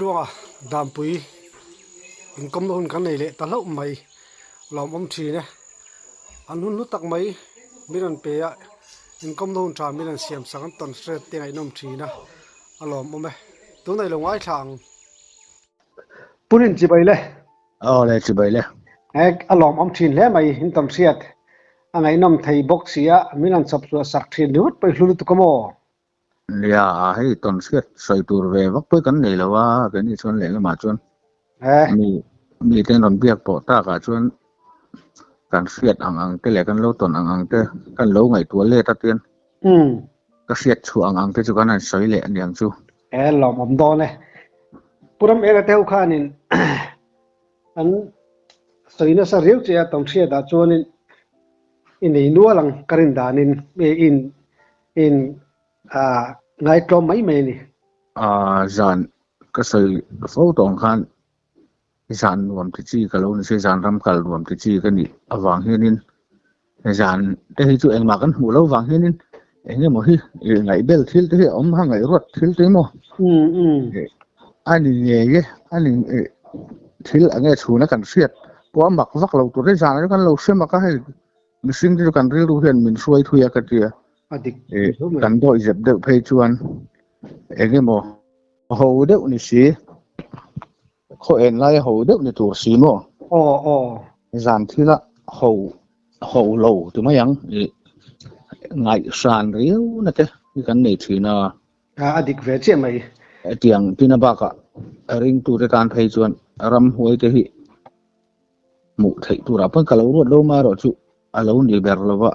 luang dam pui in kom don kan nei le ta lo mai lom om thi ne an hun nu tak mai miran pe ya in kom don tra miran siam sang ton straight te ngai nom thi na alom ome tu nei lo ngai thang punin chi bai le le chi bai le ek alom om thin le mai in tom siat angai nom thei box sia milan sap su sak thin lut pai hlu tu komo ya hei ton siat soi tur ve vak poi kan nei lawa kan ni chon le ma chon mi ten ron biak po ta ka chon kan siat ang te le kan lo ton ang te kan lo ngai tu le ta tien ka siat chu ang te chu kan an soi le an yang chu lom om do ne puram era teu khanin an soina sa riu che tong sia da chuanin in ei nualang karin danin in ngai tlom mai mai ni zan ka soi fo tong khan zan nuam ti chi ka lo ni se zan ram kal nuam ti chi ka ni awang hianin zan te hi chu eng ma kan hu lo wang hianin enge mo hi ngai bel thil te om ha ngai rot thil te mo ani ye ani thil ange chuna kan siat po mak vak lo tu re zan kan lo se ma ka hai missing tu kan ril hian min suai thuya ka tia adik kan do jeb de phei chuan enge mo ho de ni si kho en lai ho de ni tur si mo zan thila ho lo tu ma yang ngai san riu na te kan nei thina adik ve che mai tiang tina ba ka ring tu re kan phei chuan ram huai te hi mu thei tu ra pan ka lo ro lo ma ro chu alo ni ber lo wa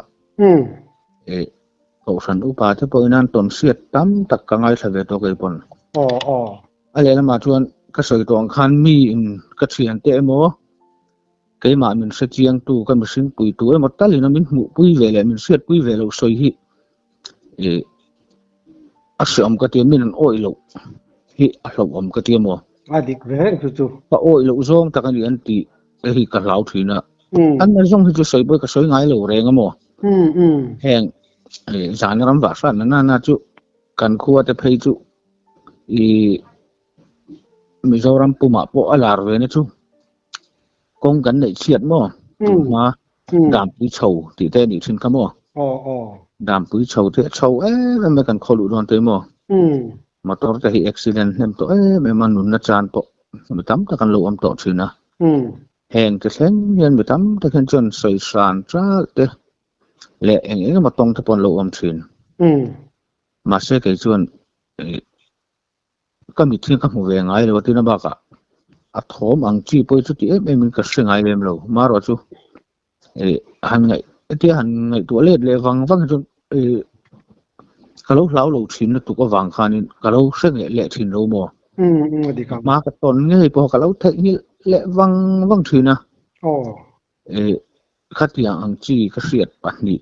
ko san u pa te po inan ton siat tam tak ka ngai thave to ke pon ale na ma chuan ka soi tong khan mi in ka thian te mo ke ma min se chiang tu ka machine pui tu e motal in min mu pui ve le min siat pui ve lo soi hi asam ka te min oi lo hi a lo om ka te mo adik ve chu ka oi lo zong ta kan ni an ti e hi ka lau thina an na zong hi chu soi boi ka soi ngai lo re nga mo heng zan ram va san na chu kan khuwa te phei chu Mizoram puma po alar ve ne chu kong kan nei chiat mo ma dam pui chou ti te ni thin ka mo dam pui chou te chou me kan kholu don te mo motor te hi accident nem to me manun na chan po me tam ta kan lo am to thina heng te sen yen me tam ta kan chon soi san tra te le eng ma tong te pon lo am thin ma se ke chuan ka mi thing ka mu ve ngai lo tina ba ka a thom ang chi poi chu ti min ka hrengai lem lo ma ro chu han ngai tu le wang chu ka lo hlau lo thin tu ko wang khanin ka lo hreng le thin lo mo ma ka ton nge po ka lo thei ni le wang thina khat yang ang chi ka hriat pa ni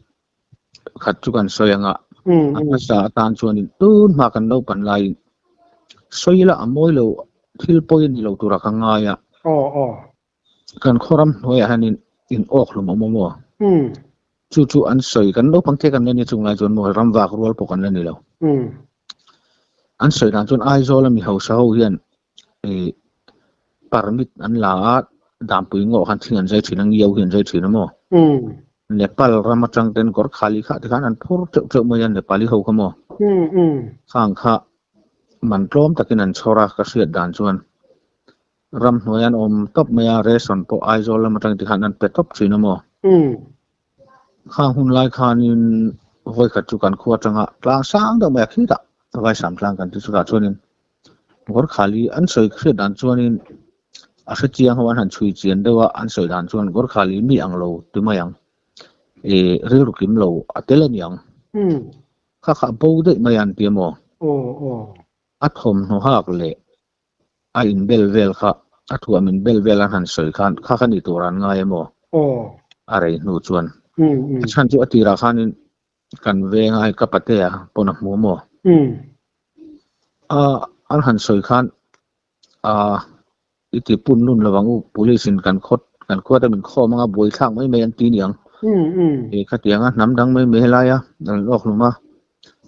khat chu kan soyanga a sa tan chuanin tun ma kan lo pan lai soila amoi lo thil poi ni lo tura ka nga ya kan khoram hoya hanin in ok lo mo chu an soi kan lo pangke kan ne chung lai chon mo ram wak rol po kan ne lo an soi dan chon ai zo la mi ho sa ho hian permit an la dam pui ngo kan thingan jai thinang yau hian jai thina mo Nepal ramachang ten kor khali kha ti kan an thor cheu mo yan nepali ho ka mo khang kha man tlom takin an chora ka siat dan chuan ram hnoyan om top maya reson po aizol la matang ti khan an pe top china mo kha hun lai khan in voi kha chu kan khuwa tanga tlang sang da ma khi da vai sam tlang kan ti chu ka chuanin gor khali an soi khre dan chuanin a hre chiang hoan han chui chian dewa an soi dan chuan gor khali mi ang lo tu mayang ri rukim lo atelen yang kha bo de mayan ti mo a thom no hak le a in bel vel kha a thu amin bel vel an han soi khan kha khani turan ngai mo are nu chuan chan chu atira khanin kan ve ngai ka pate a pona mu mo an han soi khan iti pun nun lawangu police in kan khot min kho manga boi thang mai mai an ti niang khatianga nam dang mai me la ya dan lok luma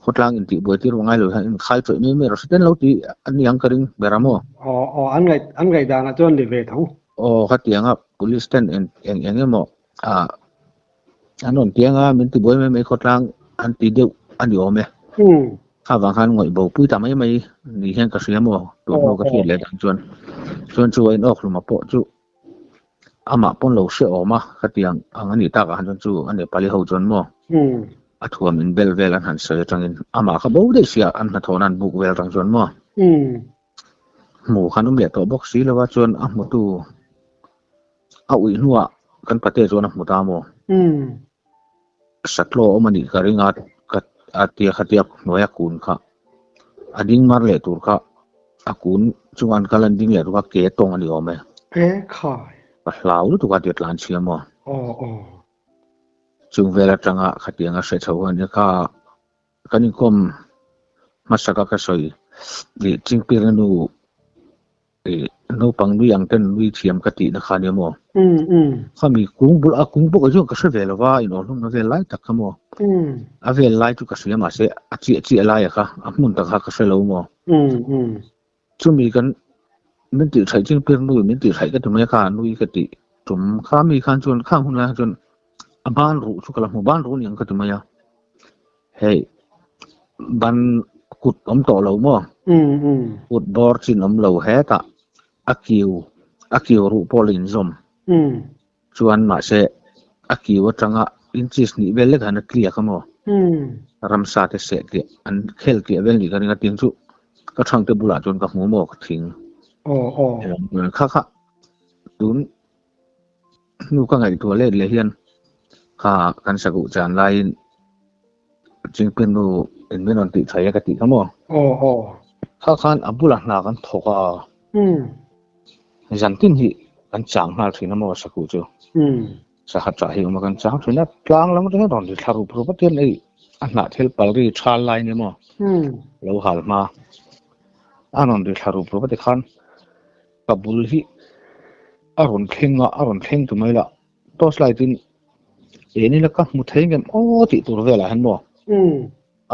khotlang in ti boi ti rongai lo in khai choi me ro sten lo ti an yang karing beramo anh ngày đàn là cho anh về thấu khát tiếng police stand en em mo anh nói tiếng mình từ bữa mấy khót lang anh tí điệu anh điều meข้าบางครั้งหน่วยบอกปุ้ยทำไม่นี่เห็นก็เสียหมดตัวโนก็เสียเลยดังชวนออกลงมาปะจู่อามาปนเราเสียออกมาขัดยังอันนี้ตากหันจู่อันนี้ปาลีเขาจนมั้งทัวร์มันเบลอันหันเสียจังอินอามาเขาบอกได้เสียอันทอนันบุกเวลจังจนมั้งหมู่ขันนุ่มเหลี่ยตัวบอกสีแล้วว่าจนหมดตู้เอาอีหัวกันประเทศจนหมดตามั้งสัตว์โลกมันนี่ก็เรื่องatia khatiak noya kun kha ading mar le tur kha akun chungan kalan ding le ruka ke tong ani ome khai pa hlau tu ka tiat lan chiamo chung vela tanga khatianga se chho ani kha kanin kom masaka ka soi di chingpir nu no pang nu yang ten nu thiam ka ti na kha ni mo khami kung bul a kung bo ka jo ka se vela wa in on no ve lai tak khamo a vel lai tu ka sia ma se a chi lai kha a mun ta kha ka se lo mo chu mi kan min ti thai jing pir nu min ti thai ka tu me kha nu ka ti tum kha mi khan chun khang hun la chun a ban ru chu ka la mu ban ru ni ka tu ma ya hey ban kut om to lo mo kut bor chin om lo he ta akiu ru polin zom chuan ma se akiu atanga inches ni vel le kan clear ka mo ramsa te se ke an khel ke vel ni kan nga ting chu ka thang te bula chon ka mu mo ka thing kha tun nu ka ngai to le hian kha kan sagu chan lai jing pen nu in men on ti thai ka ti ka mo kha khan abula na kan thoka zantin hi kan chang hal thina mo saku chu sa hat cha hi ma kan chang thina tlang lam de don tharu pro patel ei anna thel palri thal lai ni mo lo hal ma anon de tharu pro patel khan kabul hi aron thleng tu mai la to slai tin eni la ka mu thei ngem o ti tur vela han mo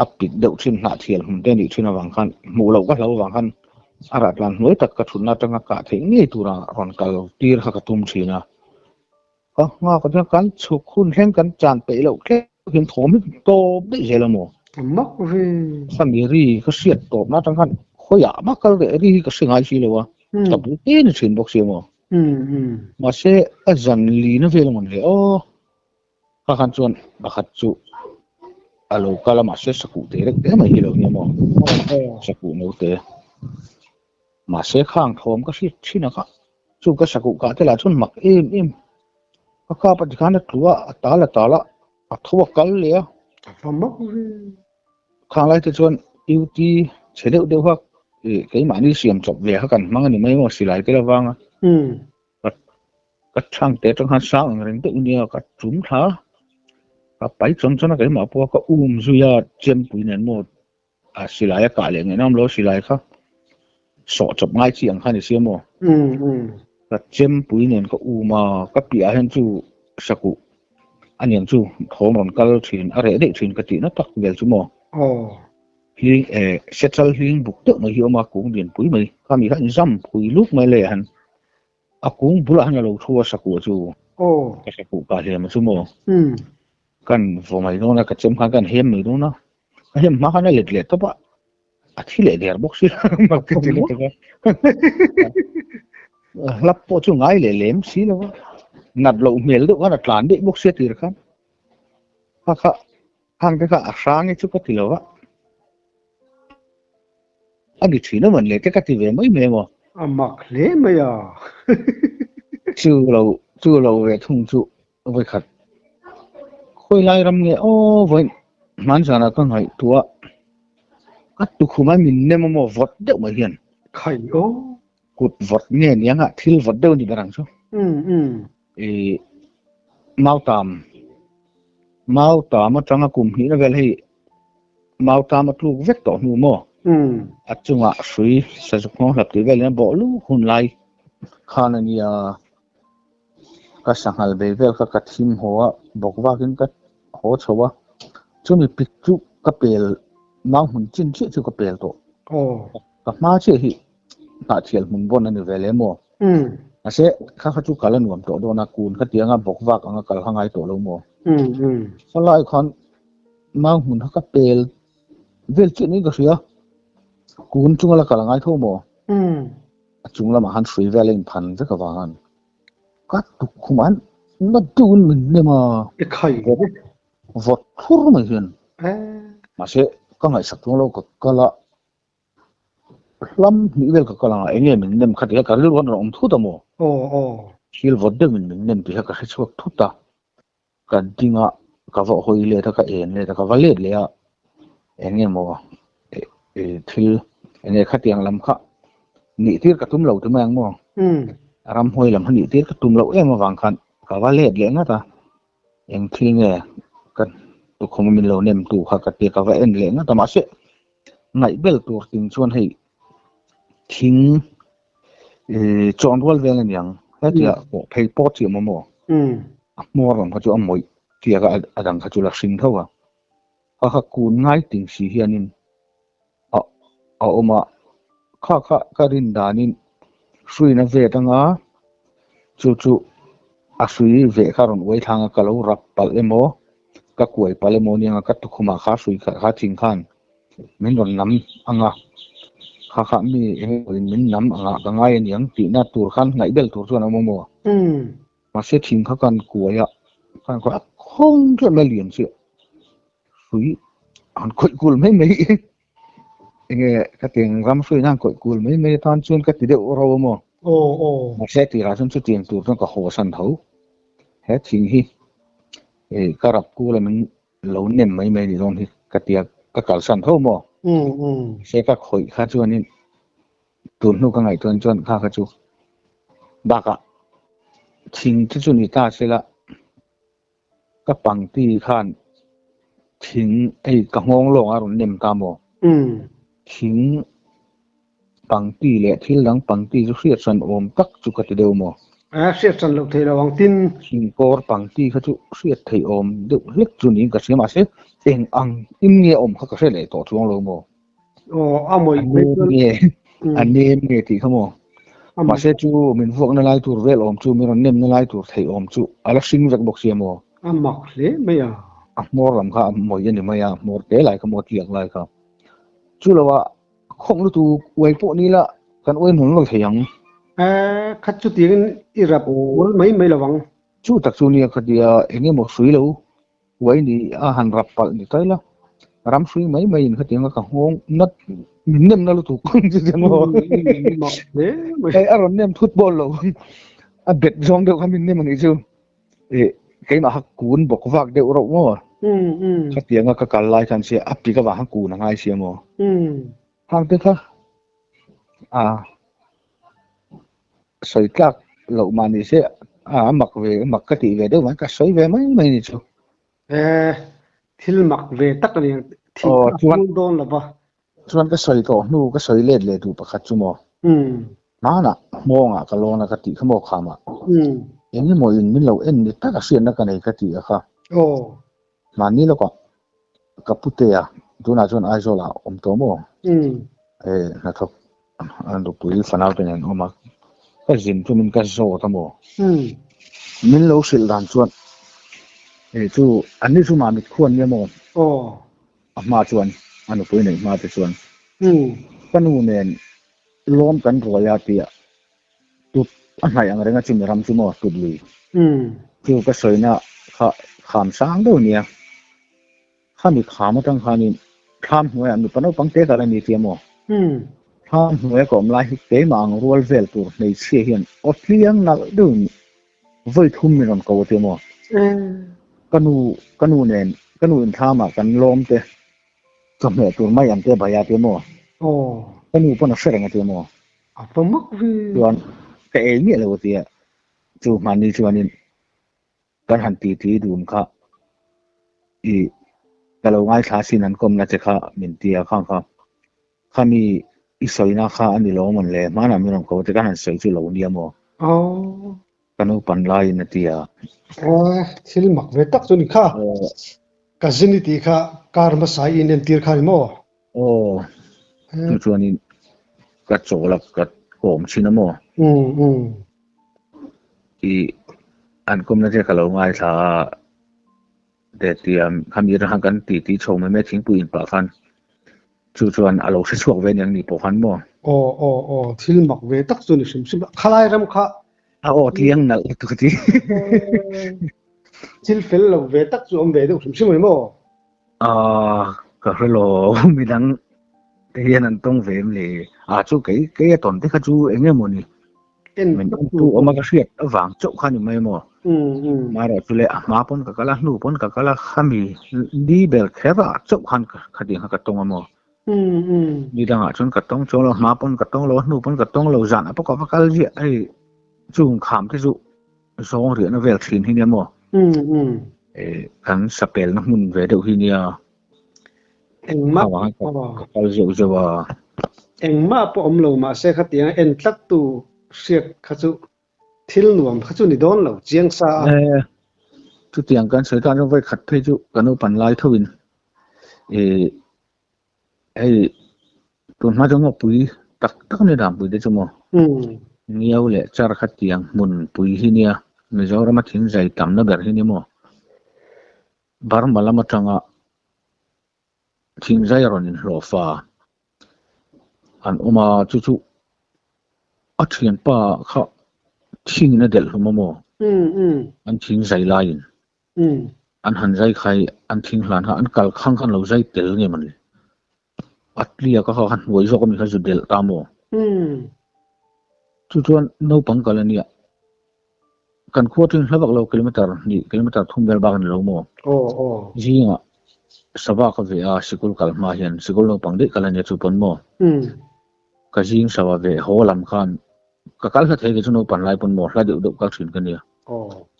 apit deuh thin na thial hum te ni thina wang khan mu lo ka lo wang khan arat lan noi tak ka thunna tanga ka thei nge tura ron kal tir kha ka tum thina nga ko kan chu khun hleng kan chan pe lo ke hin thom to de jelamo mak ve samiri ka siat to na tang khan khoya ma kal de ri ka singai chi lo wa ta bu te ni thin bok se mo ma se a zan li na vel mon le o ka khan chuan ba khat chu alo kala ma se saku te rek te mai hi lo ni mo saku no te mà sẽ khang thom ka si thina ka chu ka saku ka te la chun mak em ka pa dikhan na tlua tala a thowa kal le mak khang lai te chuan uti chhedeu deu ha ke ma ni siam chop ve ha kan mang ni mai mo silai te lawanga ka thang te tang han sang ring te unia ka chum tha ka pai chon chona ke ma po ka zuya chem pui nen mo a silai ka le nge nam lo silai kha so chop ngai chi ang khan sia mo ka chem pui nen ka ma ka pi a hen chu saku aniang chu thomron kal thin are de thin ka ti na tak vel chu mo hi settle hing buk te mai hi ma kung din pui mai ka mi han zam pui luk mai le han a kung bula han lo thua saku chu ka saku ka le ma chu mo kan vo mai no na ka chem khan kan hem mai no na hem ma khan le to ba a thi le der bok si ma ke ti le ka lap po chu ngai le lem si lo nat lo mel do na tlan de bok se tir khan kha hang ka asang chu ka ti lo wa ani thina man le ka ti ve mai me mo amak le me ya chu lo ve thung chu voi khat khoi lai ram nge o voi man sana ka ngai tua at tu khuma min ne mo vot de ma hian khai kut vot nge nianga thil vot de ni barang chu mau tam atanga kum hi na vel hi mau tam atlu vek to nu mo achunga sui sa chu khong lap ti vel na bo lu hun lai khana ni ka sanghal be vel ka thim hoa bokwa kin ka ho chowa chumi pik chu ka pel mang hun chin chi chu ka pel to ka ma che hi ta thiel mun bon ani vele mo ase kha chu kala nuam to do na kun kha tianga bokwak anga kal hangai to lo mo salai khan ma hun ka pel vel chi ni ga ria kun chunga la kala ngai tho mo chungla ma han sui velen phan za ka wangan ka tu khuman na tun min ne ma e khai vot thur ma hian ma se ka ngai sak thong lo ka kala lam ni vel ka kala enge min nem khatia ka ri wan rom thu ta mo hil vot de min nem pi ka he chuak thu ta ka dinga ka vo hoi le ta ka en le ta ka va le le a enge mo thil enge khatiang lam kha ni tir ka tum lo tu mang mo ram hoi lam ni tir ka tum lo em wang khan ka va le le nga ta eng thil nge ka tu khom min lo nem tu kha ka te ka va en le nga ta ma se ngai bel tur tin chuan hei thing chon wal vel an yang ha tia ko phei pot chi mo mo mo ram kha chu amoi tia ka adang kha chu la sing thawa kha kun ngai ting si hianin a oma kha ka rin danin sui na ve tanga chu a sui ve kha ron wei thanga ka lo rap pal emo ka kuai pal emo ni anga ka tu khuma kha sui kha thing khan min ron nam anga kha mi min nam anga ka ngai ni ang ti na tur khan ngai bel tur chuan amo mo ma se thing kha kan kuaya kan ko khong che ma lian se sui an khoi kul mai mai enge ka teng ram sui nang khoi kul mai mai tan chuan ka ti de ro mo ma se ti ra chun chu tiang tur ka ho san tho he thing hi ka rap ku la min lo nem mai mai ni ron hi ka tia ka kal san tho mo se ka khoi kha chuan in tur nu ka ngai tuan chuan kha chu ba ka thing chu ni ta se la ka pang ti khan thing ka ngong long a ron nem ta mo thing pang ti le thil lang pang ti chu hriat san om tak chu ka ti deu mo hriat san lo thei lawang tin thing kor pang ti kha chu hriat thei om deuh hlek chu ni ka sema se eng ang im nge om kha ka hre le to chuang lo mo amoi nge anem nge ti kha mo ma se chu min vok na lai tur vel om chu mi ron nem na lai tur thei om chu ala sing vek bok siamo amak le maya mor lam kha moi ni maya mor te lai ka mo tiak lai kha chu lawa khong lu tu wei po ni la kan oi mun lo theyang khat chu tin irap ul mai lawang chu tak chu ni khadia enge mo sui lo wei ni a han rap pal ni tai la ram sui mai in khatia ka hong nat nem na lu tu kun ji mo aron nem football lo a bet jong de khamin nem ni chu cái mà hắc cuốn bọc vạc đều rộng mà các tiếng các cái lai thành xe áp thì các bạn hắc cuốn là ngay xe mà hàng thứ khác sợi các lậu mà đi xe mặc cái tỷ về đâu mà cái sợi về mấy mấy này chứ thil mặc về tắc này thì không đôn là ba chuan cái sợi to nu cái sợi led led tu pakhat chu mo má na mo nga ka lo na ka ti khamo khama eng mo in min lo en ni ta ka sian na ka nei ka ti kha ma ni lo ko ka pute ya tu na chuan ai zo la om to mo na thok an do pui fanal pen an oma ka zin tu min ka zo ta mo min lo sil dan chuan chu an ni chu ma mit khuan ni mo ma chuan anu pui nei ma te chuan kanu nen lom kan roya tia tu anai ang renga chim ram chu mo tu lui chu ka soina kha kham sang do nia khami khama tang khani kham hnuai an pano pangte ka la ni ti mo kham hnuai kom lai hi te mang rual vel tur nei che hian otliang na du voi thum mi ron ko te mo kanu nen kanu in thama kan lom te kamhe tur mai an te baya te mo kanu pona sereng te mo apa mak vi chuan ka e nge lo tia chu mani chuanin kan han ti dum kha kalo ngai tha sin an kom na che kha min tia kha khami i soina kha ani lo mon le mana mi ron ko te kan han sei chu lo ni mo kanu pan lai na tia thil mak ve tak chu ni kha ka zini ti kha karma sai in tir kha mo chuanin ka chola ka ผมชินโมที่อันกุมนั่นจะกล่าวง่ายซะเดี๋ยวที่คำยืนหันกันตีชงไม่ทิ้งปืนปากกันชวนอารมณ์ช่วงเวรอย่างนี้พวกขันโมที่หมักเวตักส่วนนี้ชิมขลายรำค่ะเที่ยงนั่นทุกทีที่เฟลเราเวตักส่วนเวตักชิมเลยโมก็คือเรามีดังเฮียนั่นต้องเวมเลยจู่cáiตอนที่เขาจู่เองเนี่ยโมนี่มันจู่ออกมาก็เสียดวางจุกขันอยู่ไม่โมมาเราจู่เลยมาปนกับกะละนูปนกับกะละขมีดีเบลแค่ว่าจุกขันขัดยังขัดตรงโมมีดังจนกัดต้องโจเรามาปนกัดต้องเราหนูปนกัดต้องเราจานประกอบกับการเรียไอ้จุ่มขามที่จุสองเหรียญเวลสินที่เนี่ยมั้งกันสเปลนักมุนเวเดียวที่เนี่ยมาว่าก็จะว่ามาพอมเรามาเสียขัดยังตัดตัวเสียขัดจุทิลหนุ่มขัดจุนี่โดนเราเจียงซาจุดอย่างกันเสียการต้องไปขัดเพจุกันอุปันไล่ทวินตัวมาจังหวะปุ๋ยตักในด่านปุ๋ยได้จังหวะเงี้ยวแหละจาระขัดเตียงมุนปุ๋ยที่เนี่ยไม่จอระมาทิ้งใจต่ำนับแบบที่เนี่ยมั้งบารมาละมาจังอ่ะทิ้งใจรอนินรอฟ้าอันออกมาจู่อัดเขียนป้าเขาทิ้งนั่นเด็ดลงมามั้งอันทิ้งใจลายอันหันใจใครอันทิ้งหลานฮะอันกัลข้างกันเราใจเต๋อเนี่ยมันเลยอัดเลียก็เขาหันหัวอีกก็มีเขาจุดเดลตามโมจุดส่วนนู้ปังกันเลยเนี่ยกันขวดถึงระดับเรากิโลเมตรนี่กิโลเมตรทุ่มเบลบางนี่เราโมจริงอ่ะสบายเขาเวียสกุลกัลมาเห็นสกุลนู้ปังเด็กกันเนี่ยจุดปนโมก็จริงสบายเวียหัวลำคันก็กัลเขาเทกิจนู้ปันไล่ปนโมแล้วเดี๋ยวก็ถึงกันเนี่ย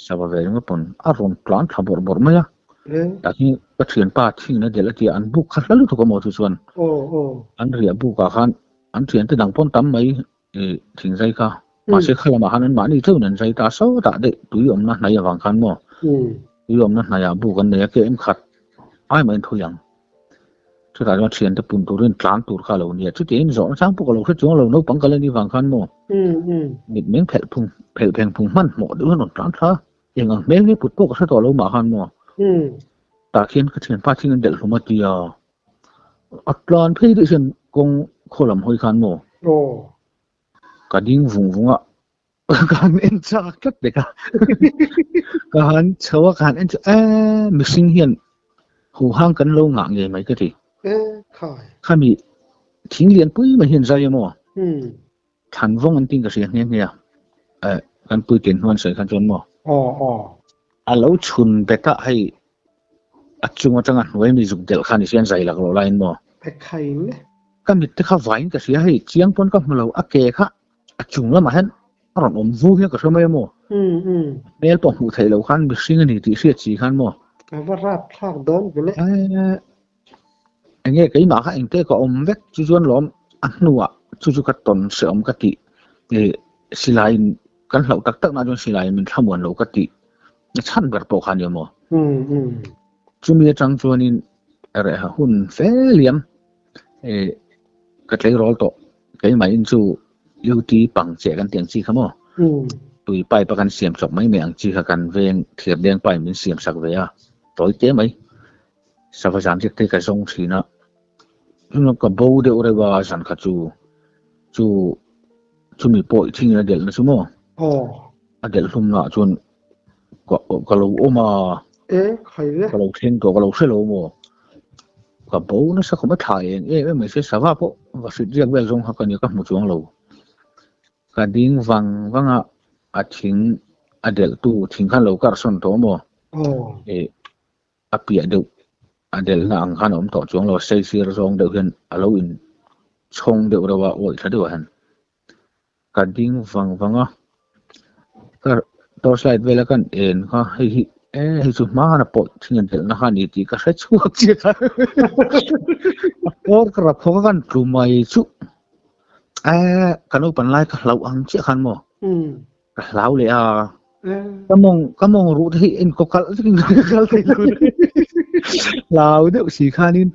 สบายเวียนู้ปนอารมณ์พลันทำบทไหมอ่ะแต่ที่ก็เขียนป้าทิ้งนั่นเดี๋ยวที่อันบุกขัดแล้วทุกคนหมดทุกส่วนอันเรียบุกกับขันอันเขียนที่ดังปนตั้มไหมทิ้งใจค่ะมาเชื่อขลังมาขันนั้นมานี่เท่านั้นใจตาเศร้าตาเด็กตุยอมนะนายฟังขันมั้งตุยอมนะนายบุกกันเนี่ยเกมขัดไอ้เหมือนทุยังสุดท้ายมาเขียนที่ปุ่นตัวเรื่องกลางตัวข้าเราเนี่ยชุดเองสอนช่างพวกเราแค่จ้องเราโน้ปังกันเลยนี่ฟังขันมั้งมิดเม้งแผ่พุงแผ่พุงมันหมดด้วยหนุนกลางท่าอย่างเม้งนี่ปุ่นพวกก็ใช้ตัวเรามาขันมั้งตาเขียนก็เขียนป้าที่เงินเด็ดลงมาตีอัตลานพี่ดิฉันกงโคลัมหอยคันโมกระดิ่งวุ้งอ่ะการเอ็นจากก็เด็กอ่ะการเชื่อว่าการเอ็นจะมิสิงเฮียนหูห้างกันโลงางใหญ่ไหมก็ทีข้ามีทิ้งเรียนปุ้ยมาเห็นใจโมทันว่องอันติ้งกับเสียงเนี่ยกันปุ้ยเก่งวันเสยกันจนโมแล้วชุนเบต้าให้จุงว่าจังไว้มีจุดเดลขันที่เสียนใจหลักเราไล่โมไปใครเนี่ยก็มีที่เขาไว้ก็เสียให้เชียงปนก็มาเราอักเกะค่ะจุงแล้วมาเห็นอารมณ์อมวูเฮียก็ช่วยไม่โมเนี่ยปองหูไทยเราขันมีสิ่งนี้ที่เสียจีขันโมว่าราบทากโดนไปเลยอันนี้ก็ยิ่งมาค่ะเองเต้ก็อมเวกจุดล้อมอันนัวจุดกัดตนเสื่อมกติสิไลกันเหล่าตักๆน่าจะสิไลมันทำเหมือนเรากติชั้นแบบโปขันอยู่โมจุมีจังจวนินอะไรฮะหุ่นเฟลียมก็เลยรอต่อก็ยังไม่อินซูยูทีปังเจกันเตียงซีขโมตุยไปประกันเสียมศพไม่มีอังจีกันเวงเทียบเลี้ยงไปมีเสียมสักเวียต่อยเจ๊ไหมสักสามสิบที่กระทรวงสีนะแล้วก็บูเดอร์ว่าสันขจูมีป่วยทิ้งนะเดี๋ยวนะชั่วโมงเดี๋ยวลุ่มละจนก็เราออกมาใครเนี่ยก็เราเช่นตัวก็เราเชื่อเราโม่กับโบ้นั่นสักคนไม่ถ่ายเองไม่ใช่สภาพเพราะว่าสิ่งที่เวลส่งหักกันอยู่กับหมู่ช่วงเราการดิ้งฟังว่าอ่ะทิ้งเดี๋ยวตู้ทิ้งขันเราก็ส่วนตัวโม่เปียเดี๋ยวเดี๋ยวนั่งขันอมต่อช่วงเราใช้เสียร์ส่งเดี๋ยวเห็นเราอินชงเดี๋ยวเราว่าโอ้ยถ้าเดี๋ยวเห็นการดิ้งฟังก็ตัวสไลด์เวลากันเองก็ให้สุดมากนะปอดที่เงินเดือนนะคะนี่ที่ก็ใช้ช่วยเจ้าพอครับพอกันกลุ่มไม่ชุกันอุปนิสัยก็เราอังเจ้าขันโมก็เราเลยก็มองรู้ที่เอ็นก็กัลจริงๆกัลที่รู้ lao đeo xì khan in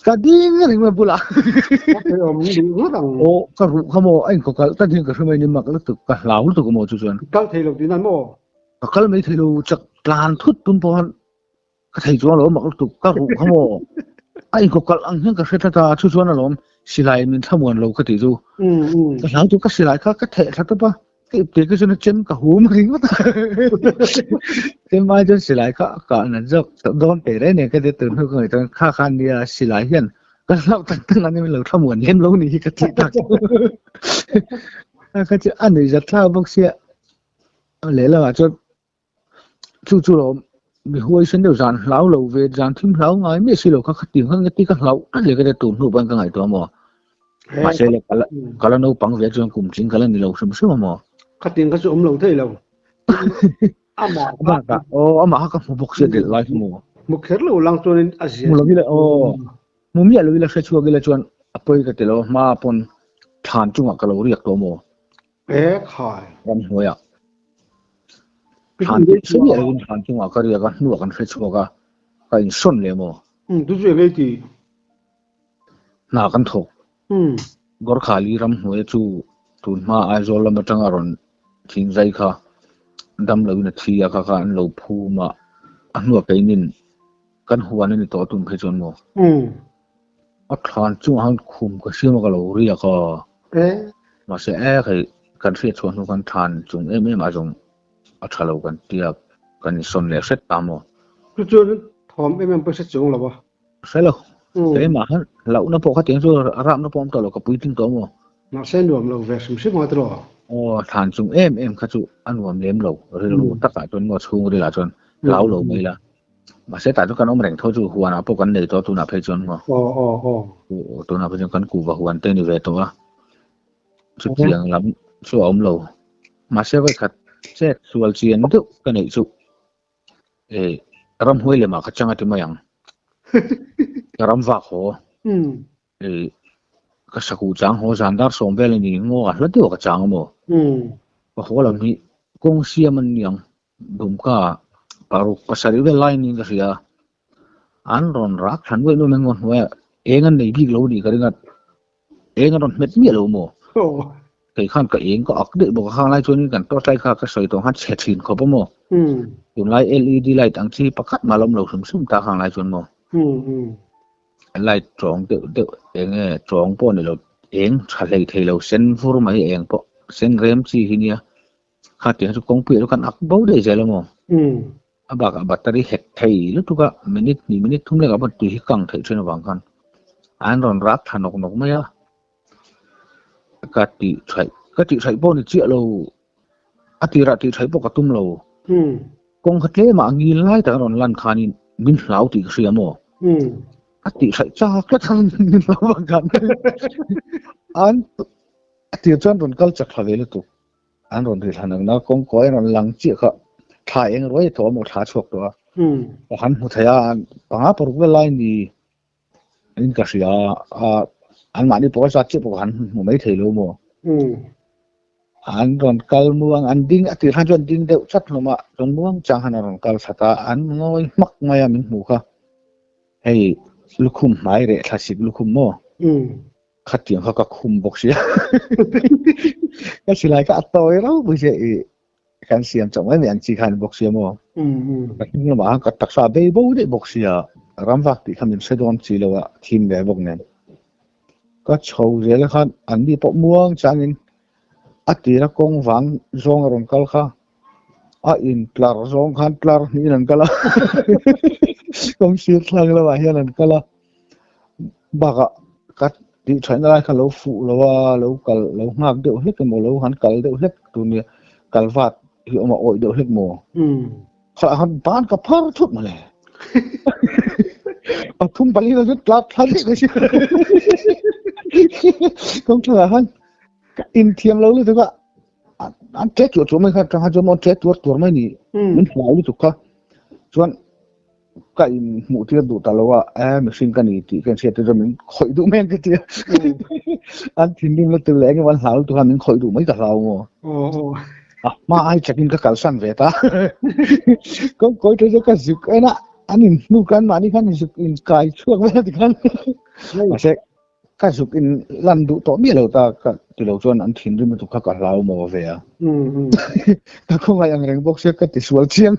cả đi cái này mà bù la ô cái rủ không mò anh có cái tất nhiên cái số mấy nhưng mà cái lúc cái lao lúc có mò chú chuẩn cái thầy lục đi năn mò cái mấy thầy lục chắc lan thút tung pon cái thầy chúa lỗ mà lúc cái rủ không mò anh có cái anh cái sẽ ta chú chuẩn lỗ xì lại mình tham quan lâu cái tí chú cái lao chú cái xì lại cái thầy thật đó cái cho nó chém cả hú mà kính quá cái mai cho xì lại cả là dốc đón để đấy này cái từ hơi người ta khá khan đi xì lại hiện cái lâu tăng tăng anh em lâu tham muốn em lâu này cái chuyện đặc cái chuyện anh ấy rất là bốc xia lẽ là cho chú lo bị huay sinh đều dàn lão lâu về dàn thím lão ngay mấy xì lâu các tiếng hơn cái tí các lão anh lấy cái tụt nụ bằng cái ngày đó mà sẽ là cái là nấu bằng việc cho cùng chính cái là nhiều lâu sớm mà cái tiếng cái chỗ lâu thế lâu mà mà các một sự để lại một khét lâu lăng cho nên một lần là một miếng là sẽ chua cái là chọn apoi cái telo mà pon than chung cái lâu riết đó mò khai làm hồi à than sẽ bị là than chung cái riết cái nuốt cái sẽ chua cái xuânเลยmò tôi chưa nghe gì nào cái thục gor khali ram hồi chu tun ma ai rồi làm trăng aron chính dây kha đâm lâu là thi à kha anh lâu phu mà anh nuốt cái nín kan huan ni to tum phechon mo a thlan chu han khum ka sim ka lo ri ka ma se kai kan fe chon nu kan than chung em a jong a thalo kan tia kan son le set ta mo chu thom em pa se chung la ba se lo ke ma han lau na po kha tiang chu ram na pom to lo ka puiting to mo na se nuam lo ve sim ma tro than chung em kha chu anuam lem lo ri lo ta ka chon mo chung ri la chon lau lo mai la mà sẽ tại cho con ông rèn thôi chú huan à, bố con này cho tôi nạp hay chọn mà, tôi nạp hay chọn con cụ và huan tên về tôi á, chút tiền lắm, số ông lâu, mà sẽ phải khát, sẽ sual tiền đó, cái này chú, ram huay mà khát chẳng ai mà yang, ram vạc hồ, cái sắc cụ trắng hồ giàn đar sòng về lên thì ngô à, rất nhiều cái trắng mà, và hồ làm gì, công xia mình yang, đúng cả baru pasari we line ni kasia an ron rak than we no mengon we engan nei big lo di karingat engan ron met mi lo mo kai khan ka eng ko ak de bo khang lai choni kan to sai kha ka soi to han che thin ko mo tun lai led light ang chi pakhat malom lo sum ta khang lai chon mo light trong de eng trong po ni lo eng thalei thei lo sen fur mai eng po sen rem chi hinia kha ti chu kong pi lo kan ak bo de je lo mo abak battery het thei lu tuka minute ni minute thum le ga bat tu hi kang thei chen wang kan an ron rak thanok nok mai a ka ti thai bo ni chi lo atira ti thai bo ka tum lo kong khatle ma ngi lai ta ron lan khanin min hlau ti khria mo ati thai cha ka thang min hlau wang kan an ati chan ron kal chak khave lu tu an ron ri thanang na kong koi ron lang chi kha thai eng roi to mo tha chok to han hu thaya panga por we line ni in ka sia an ma ni po sa chi po han mo mai thei lo mo an ron kal muang an ding ati han jon ding deu chat lo ma ron muang chang han ron kal sata an ngoi mak maya min mu kha hei lukhum mai re thasik lukhum mo khatiang kha ka khum bok sia ka silai ka atoi ro bu je kan siam chong ai an chi khan box siam mo nhưng mà các tác giả bay bố để box sia ram vak ti khamin se don chi lo team ve bok nen ka chou re la khan an bi po muang changin ati ra kong wang zong ron kal kha a in tlar zong khan tlar ni nan kala kong sir thlang la wa hian an kala baka kat ti thain lai kha lo fu lo wa lo kal lo ngak de hlek mo lo han kal de hlek tu ni kalvat hiểu mà ôi đều hết mùa, họ hắn bán cả phở thuốc mà này, à thùng bali là rất lát lát đấy chứ, không thừa hắn, in thiêm lâu rồi các anh chết chuột chúng mình khác trong hai chỗ món chết chuột mấy nỉ, mình phải đi chụp cả, chuột cái mũ tiệt đủ ta lâu à, mình sinh cái nỉ thì cái xe từ mình khỏi đủ men cái tiệt, anh thì mình là từ lẽ cái văn hảo tụi mình khỏi đủ mấy cả lâu mà. Mà ai chắc in cái calçan về ta, có coi thấy cái gì cái nè, อันนี้นู่นกันมานี่กันสุกอินกายช่วงเวลาที่กันมาเช็คกันสุกอินลันดูต่อเมียเราตาก็ที่เราชวนอันทิ้งด้วยมันถูกขัดเราโมเวียก็คงไงอย่างเร่งบอกเช็คก็ติดสวลเชียง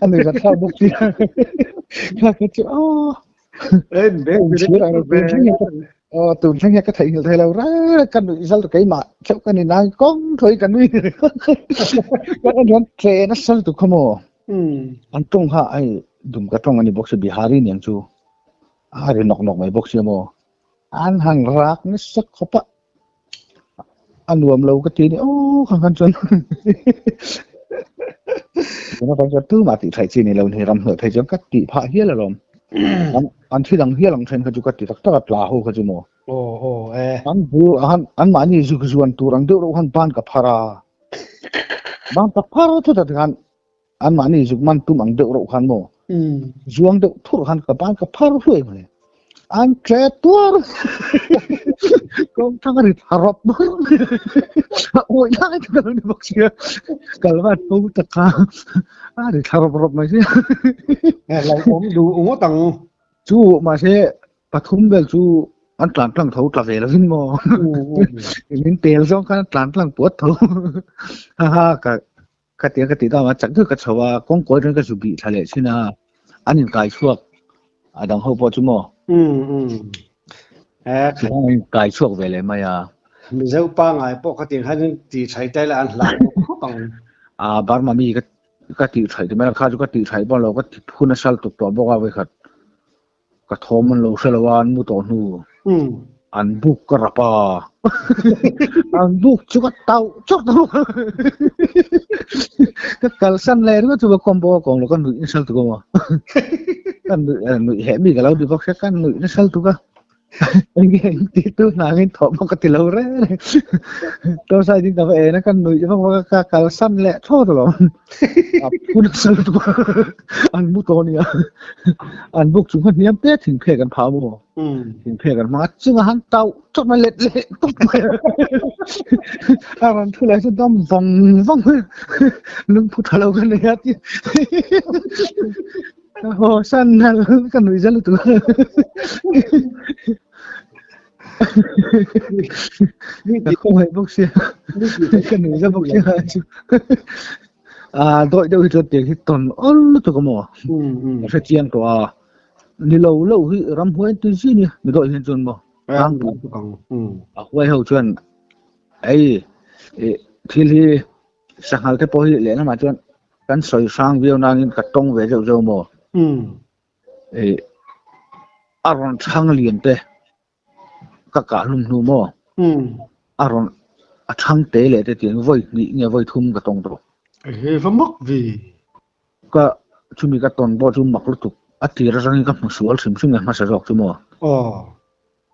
อันนี้ก็เข้าบอกเชียงก็จะอ๋อเด็กเชื่ออะไรเป็นที่ตุนทั้งนี้ก็ไทยเราแรกกันอิสราเอลก็มาเจ้ากันนี่นางก้องถอยกันนี่ก็อันนั้นเทรนนัสสัลตุขโมอันตรงข้าไอ้ดุมกระตรงอันนี้บอกสิบิฮารีเนี่ยจูฮารีนกไม่บอกสิโมอันหังรักนี่สักขบะอันรวมเราก็ทีนี่โอ้ขังกันจนเราต้องจะตู้มาติไทยจีนี่เราเนี่ยรำเหนื่อยไทยจนก็ติพาเฮียละลมอันที่หลังเฮียหลังเทรนเขาจุกติตักตักลาหูเขาจุโมอันบูอันมานี่จุกจวนตัวรังเดือดอันบ้านกับพาราบ้านกับพาราทุกท่านอันมานี่จุกมันตุ้มอังเดือดอันโมจวงเดือดทุกท่านกับบ้านกับพาราช่วยมาเลยอันเจ็ดตัวก็ทั้งนั้นharapบ้างโอ้ยยังไงกันนี่บอกเชียkalauว่าโอ้ตะกาada harapมาเชียเราผมดูโอ้ตังจูมาเชียปฐุมเบลจูอันตรานตั้งเท่าตะเวลสินโมมินเปลสองกันตรานตั้งปวดเท่าฮ่าก็เตียก็ติดตามมาจากที่กระชว่ากงกอยนั่นก็สุบีทะเลสินะอันนี้กายช่วงดังเขาพอจุโมคือกายช่วงเวลาไม่มีเจ้าป้าไงปกติให้ตีใช้ได้ละอันหลังปังบาร์มามีก็ตีใช้ที่ไม่ราคาจุก็ตีใช้บ้านเราก็คุณนัชลตัวบอกว่าไว้ขัดกระทอมันเราเชลวานมุตอนูอันบุกกระปาอันบุกจุกเต่าจุกเต่าก็การสั่นเลยก็ถือว่าคอมโบของเราก็หนุ่ยนัชลตัวก็กันหนุ่ยเห็นมีกับเราดีพอแค่กันหนุ่ยนัชลตัวก็Ingin itu nangin thom ko tilaw re to sa din ta e na kan nui pa ka kalsan le tho lo apun sal tu an mu to ni an buk chung kan niam te thing phe kan pha mo thing phe kan ma chung han tau chot ma let le tuk aran thu lai sa dam vong vong lung phu thalo kan ne ya ti ho san na kan nui jal tuนี่không hề bốc xia cái này ra bốc xia đội đâu thì tiền thì toàn ôn tụi cái mỏ sẽ chiên của đi lâu lâu thì ram huế từ gì nhỉ người đội hiện chuẩn mỏ đang quay hậu chuẩn ấy thì sang hai cái bôi lẽ nó mà chuẩn cắn sỏi sang video năng cắt tông về dầu dầu mỏ aron sang liền thế cả lùng lùng mò, aron thang tế lệ để tiếng vơi nghĩ nghe vơi thum cả tông rồi, vẫn mất vì cả chúng mình cả tông bao chúng mặc lúc tục, thì ra rằng các một số sim sim mà sẽ rọc chúng mò,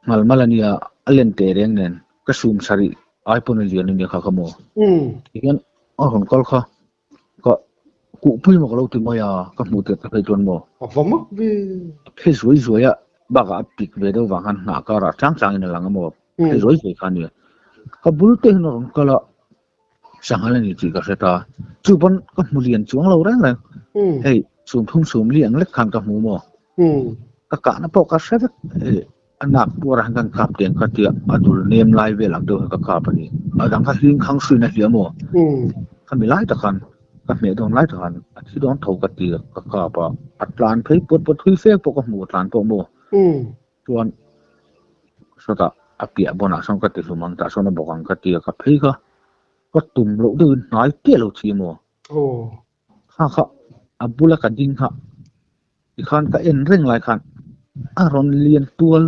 mà là nia alien tế đen nên cái zoom sari iPhone liền nia khá mò, igen aron call kha, cả cụ pui mà lâu từ mày các một tiệt các tuần mò, vẫn mất vì thế rồi baga apik về đâu vàng ăn nã cả trắng trắng này là ngắm một cái rồi khăn này cái bulu teh nó còn là sang hai này chỉ có sẽ ta chú bọn các mù liền xuống lâu đấy là hey sum liền lết khăn các mù mò các cả nó bỏ các sẽ anh nạp bùa ra hàng cặp tiền các tiệm adul nêm lai về làm đâu các cặp này ở đằng các riêng khang suy này hiếm mò các mình lái takkan các mẹ đồng lái takkan khi đó thầu các tiệm các cặp atlan thấy bớt thuy phê bỏ các mù atlan bỏ mò tuan sota apia bona song ka ti lumang ta sona bokang ka ti ka phei ka tum lo du nai ke lo chi mo kha abula ka ding kha i khan ka en reng lai khan aron lien tual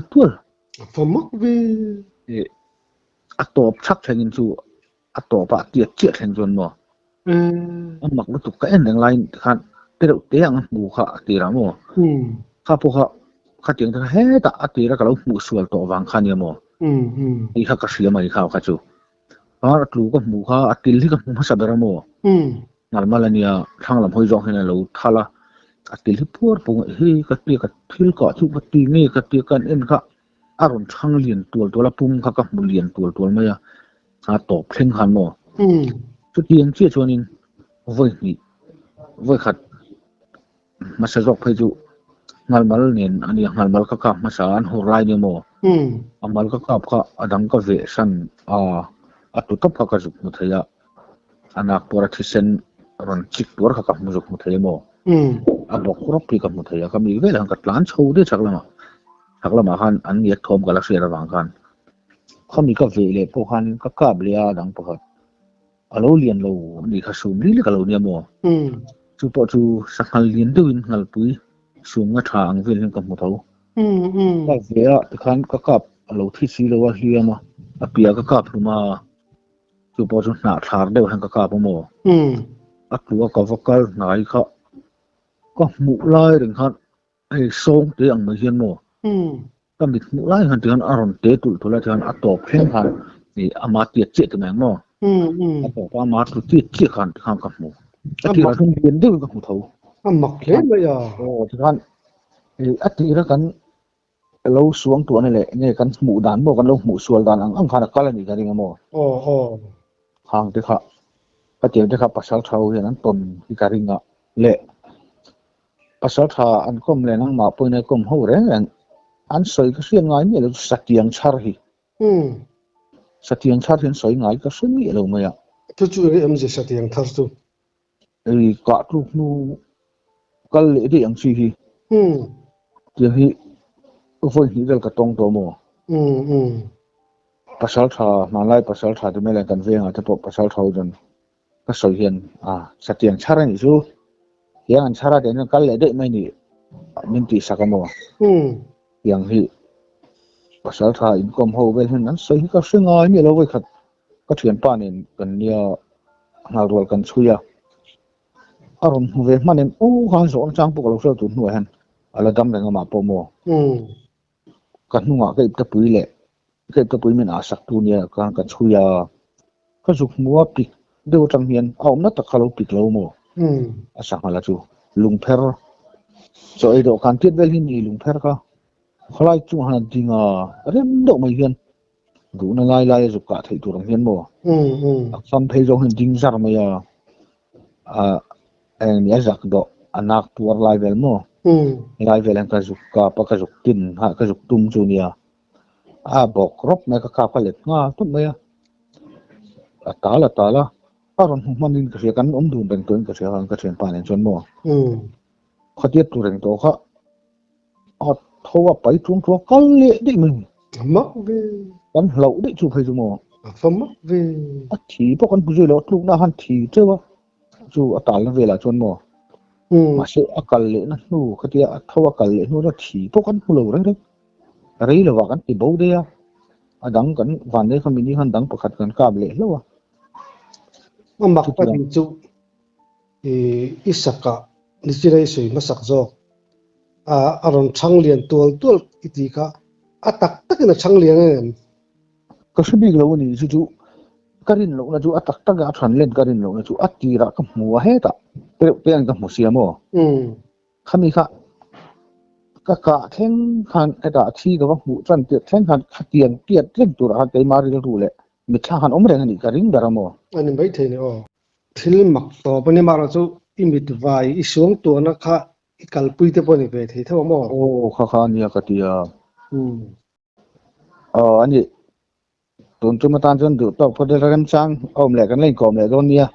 mất vì atop chak thengin chu atopa tiat chiat hen jon mo mak lu tu ka en reng lai khan te lo te ang bu kha ti ra mo kha po kha khát tiếng thằng hết ta tí ra cả lúc mù sùa tổ vàng khăn nhiều mò đi khát cả xía mà đi khao khát chú đó lú có mù khá tí lý có mù sát ra mò ngài mà là nia thằng làm hơi giòn hay là lú thà là tí lý phur bùng ấy cái tia cái thil cọ chú cái tí nghe cái tia cái en khá aron thằng liền tuột là bùng khá cả mù liền tuột mày tổ khen khăn mò chút tiếng chia cho nên với khát mà sẽ dọc phải chú ngal mal nin ani ngal mal ka ka masa an horai ni mo amal ka ka adang ka ve san atu top ka juk muthaya anak pora thisen ron chik por ka muzuk muthaya mo abok rop pi ka muthaya ka mi ve lang ka tlan chho de chaklama khan an yak thom galaxy rawang khan khami ka ve le po khan ka kap le adang pakhat alo lian lo ni kha sum li le ka lo ni mo chu po chu sakhal lian duin ngal pui sum nga thang vel ka mu tho ka ve a khan ka kap alo thi si lo wa hiama apia ka kap luma chu po chu na thar de han ka kap mo atlu ka vokal nai kha ka mu lai ring khan ai song te ang ma hian mo ka mit mu lai han tian aron te tul thula tian atop khen khan ni ama tiat che te mang mo atop ama tu tiat che khan ka mu ati ra thung lian de ka mu tho mak le ma ya ti khan ati ra kan lo suang tu ne le ne kan mu dan mo kan lo mu sual dan ang khana kala ni ka ring mo hang te kha ati te kha pasal thau hian an ton hi ka ringa le pasal tha an kom le nang ma poi ne kom ho re an soi ka sian ngai mi lo satiang char hi satiang char hian soi ngai ka sui mi lo ma ya tu chu em je satiang thar tu ka tu nu kal le de ang chi hi ti hi voi hi vel ka tong to mo pasal tha ma lai pasal tha de me le kan venga te po pasal thau jon ka soi hian satiang char ni chu yang an chara de na kal le de mai ni min ti sakamo yang hi pasal tha in kom ho vel hin an soi ka singai mi lo voi khat ka thian pa nin kan nia ngal rol kan chuya aron ve manin han zo chang pu lo so tu nu han ala dam le ma po mo kan nu nga ke ta pui le ke ta pui min a sak tu nia kan chuya ka juk muwa pik deu tang hian aum na ta khalo pik lo mo asa mala chu lungpher so ai do kan tiet vel hin ni lungpher ka khlai chu han dinga rem do mai hian du na lai zu ka thei tur hian mo sam thei zo hin ding zar mai en ya zak do anak tur lai vel mo lai vel an ka zu ka pa ka zu tin ha ka zu tum chu nia bok rop mai ka ka let nga tu mai tala aron manin ka kan dun ben ton ka han ka chen pa nen chon mo khatiat tu reng to kha thowa pai chung to kal le di min mak ve kan hlo di chu phai chu mo mak ve thi po kan bujui lo tluk na han thi chewa chu atal na vela chon mo ma se akal le na nu khatia thowa kal le nu ra thi po kan lo rei lo wa kan ti bo de ya adang kan van de khamini han dang pakhat kan kab le lo mak pa ti chu isaka ni chirai sui masak zo aron changlian tol itika atak takina changlian ka sibi lo ni chu karin lo na chu atak taka than len karin lo na chu atira ka muwa he ta pe an ka mu siamo khami kha ka theng khan eta thi ka mu chan te theng khan khatiang tiat tleng tur ha kai mari ru le mi tha han om reng ni ka ring daramo ani bai the ne thil mak to pani mara chu imit vai isong to na kha ikal pui te poni ve thei thaw mo kha nia ka tia ani tun tu matan jon du to pho de ram chang om le kan lein kom le don nia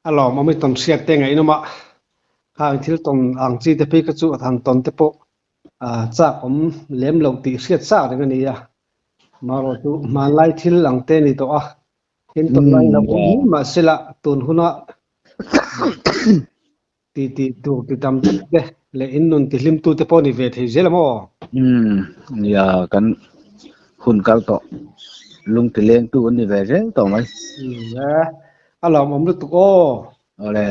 alo ma mi tom siat te ngai no ma kha thil tom ang chi te pe ka chu than ton te po cha om lem lo ti siat sa de ni ya ma ro tu ma lai thil lang te ni to hin to lai na ma sila tun huna ti tam de le in nun ti lim tu te po ni ve thei zel mo ya kan hun kal to lung ti leng tu ni ve je to mai alo mom lu tu ole